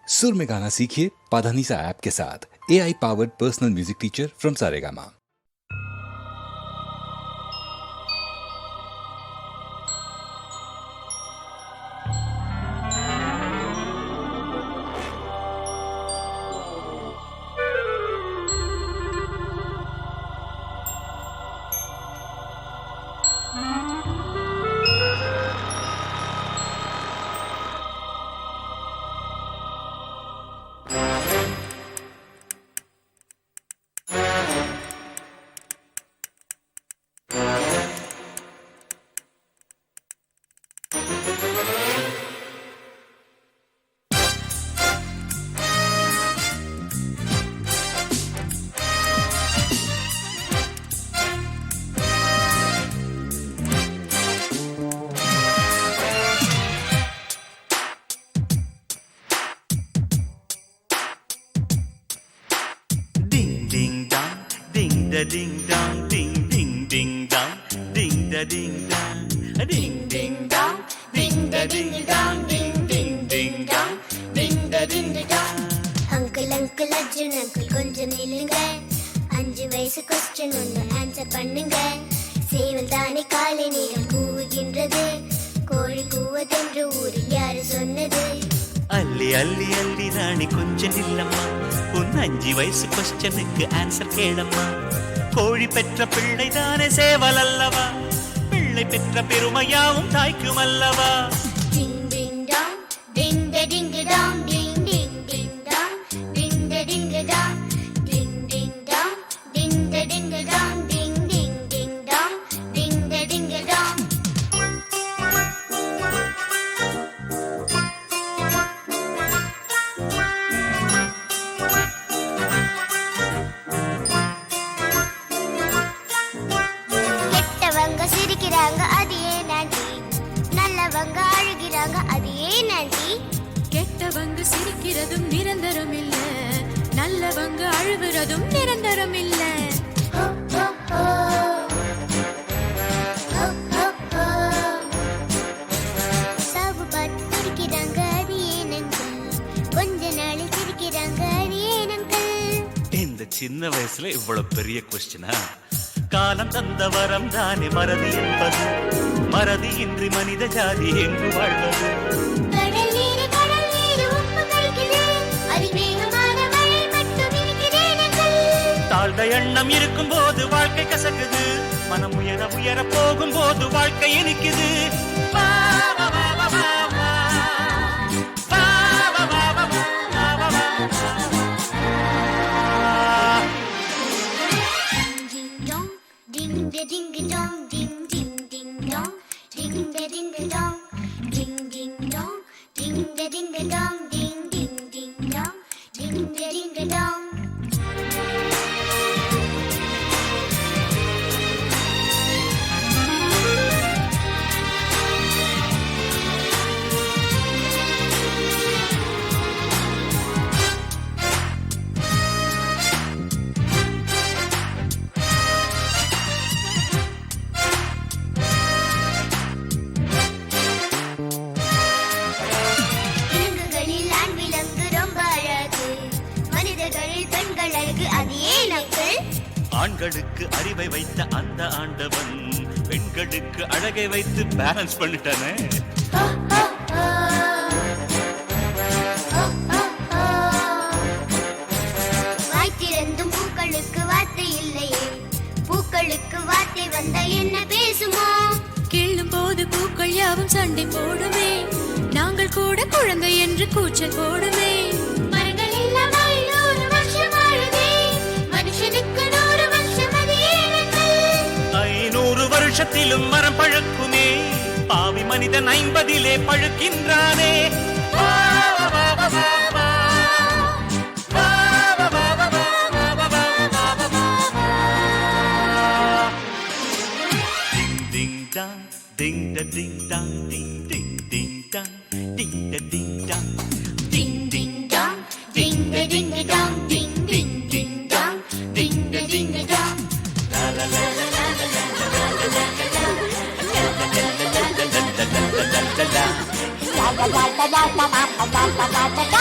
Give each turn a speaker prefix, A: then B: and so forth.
A: सुर में गाना सीखिए पाधानीसा ऐप के साथ। AI powered personal music teacher from Saregama.
B: Ding dong, ding ding ding dong, ding da ding dong, ding ding dong, ding da ding dong, ding ding ding dong, ding da ding dong.
C: Uncle Arjun uncle கொஞ்சம் நில்லுங்க 5 வயசு question ஒன்னு answer பண்ணுங்க சேவல் தானே காலை நேரம் கூவுகின்றது கோழி கூவதென்று ஊரில் யாரு சொன்னது
B: அள்ளி அள்ளி அள்ளி ராணி கொஞ்சம் நில்லம்மா உன் 5 வயசு क्वेश्चனுக்கு ஆன்சர் கேளம்மா கோழி பெற்ற பிள்ளை தானே சேவல் அல்லவா பிள்ளை பெற்ற பெருமையாவும் தாய்க்கும் அல்லவா
C: டிங் டிங் டாங் டிங் டிங் டாங் டிங் டிங் டிங் டாங் டிங் டிங் டாங் டிங் டிங் டாங் டிங் டிங் டாங் டிங் டிங் டிங் டாங் டிங் டிங் டாங் சிரிக்கிறாங்க அது ஏன் ஆண்டி நல்லவங்க அழுகிறாங்க அது ஏன் ஆண்டி
D: கெட்டவங்க சிரிக்கிறதும் நிரந்தரம் இல்ல நல்லவங்க அழுகிறதும் நிரந்தரம் இல்ல
C: சாவு பார்த்து சிரிக்கிறாங்க அது ஏன் அங்கிள் கொஞ்ச நாள் சிரிக்கிறாங்க அது ஏன் அங்கிள்
B: இந்த சின்ன வயசுல இவ்வளவு பெரிய क्वेश्चना காலம் தந்த வரம் தானே மறதி என்பது மறதி இன்றி மனித ஜாதி எங்கு வாழ்வது
C: கடல் நீர் உப்பு கரிக்குது அதிவேகமான மழை மட்டும் இருக்கிறேன்
B: தாழ்ந்த எண்ணம் இருக்கும் போது வாழ்க்கை கசக்குது மனம் உயர உயர போகும் போது வாழ்க்கை இனிக்குது வா, வா, வா, வா, வா, வா. வா, வா, வா, வா, வா, வா, வா, வா.
C: Ding ding dong, ding ding ding dong, ding ding dong, ding ding dong, ding ding dong, ding ding ding dong, ding ding dong.
B: ஆண்களுக்கு அறிவை வைத்த அந்த ஆண்டவன் பெண்களுக்கு அழகை வைத்து பேலன்ஸ் பண்ணிட்டானே
C: வாய்த்திருந்தும் பூக்களுக்கு வார்த்தை இல்லையே பூக்களுக்கு வார்த்தை வந்த என்ன பேசுமோ
D: கிள்ளும் போது பூக்கள் யாவும் சண்டை போடுமே நாங்கள் கூட குழந்தை என்று கூச்சல் போடுமே
C: மரங்கள் இல்லாமல் 100 வருஷம் வாழுதே மனுஷனுக்கு 100 வருஷம் அது ஏனங்கள்
B: 500 வருஷத்திலும் மரம் பழுக்குமே பாவி மனிதன் 50லே பழுக்கின்றானே வா, வா, வா, வா, வா, வா. வா, வா, வா, வா, வா, வா, வா, வா, வா, வா, வா. Ding ding dong, ding da ding dong, ding ding ding dong, ding da ding dong, ding ding dong, ding da ding dong, ding ding ding dong, ding da ding dong. La la la la la la la la la la la la la la la la la la la.